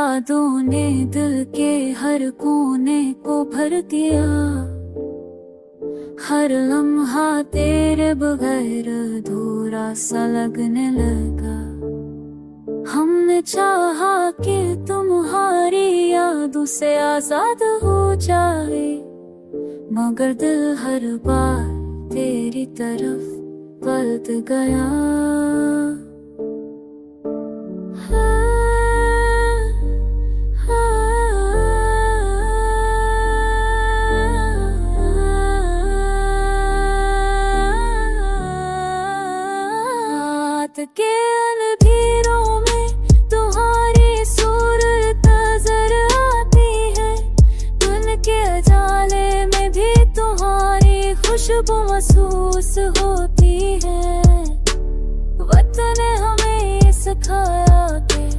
यादों ने दिल के हर कोने को भर दिया। हर लम्हा तेरे बगैर अधूरा सा लगने लगा। हमने चाहा कि तुम्हारी यादों से आजाद हो जाए, मगर दिल हर बार तेरी तरफ पलट गया। के अंधेरों में तुम्हारी सूरत नजर आती है, दिन के उजाले में भी तुम्हारी खुशबू महसूस होती है। वतन ने हमें सिखाया कि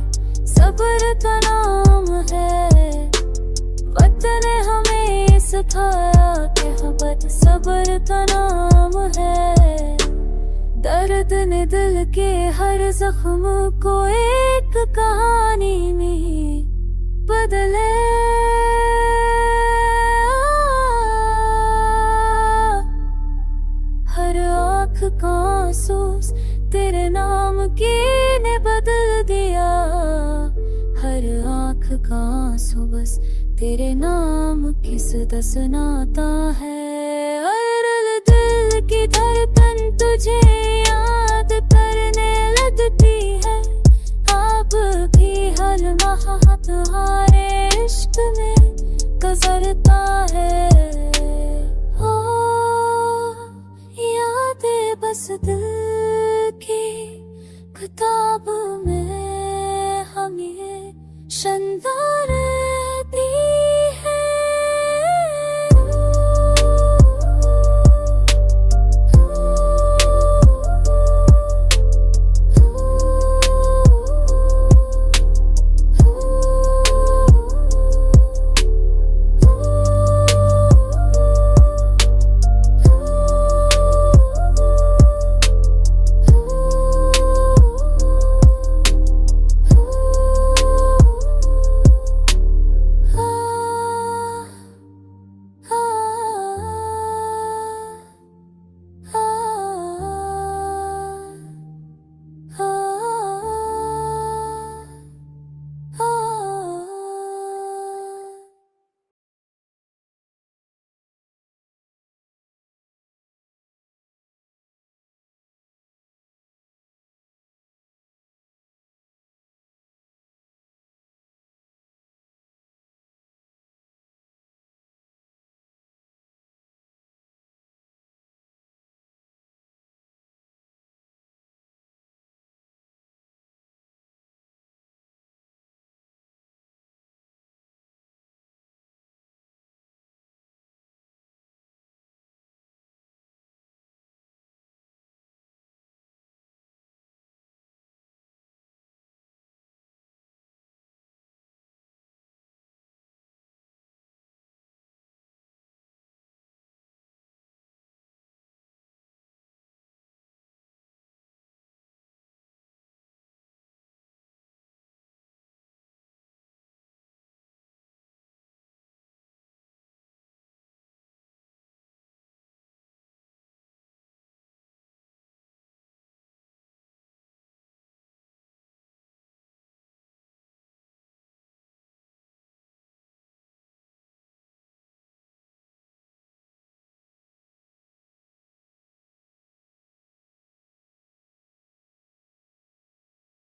सब्र का नाम है। वतन ने हमें सिखाया कि मोहब्बत सब्र का नाम है। दर्द ने दिल के हर जख्म को एक कहानी में बदले। हर आँख का आंसू तेरे नाम की ने बदल दिया। हर आँख का आंसू बस तेरे नाम की सदा सुनाता है। और दिल की धड़कन तुझे याद करने लगती है। आप भी हर लम्हा तुम्हारे इश्क में गुजरता है।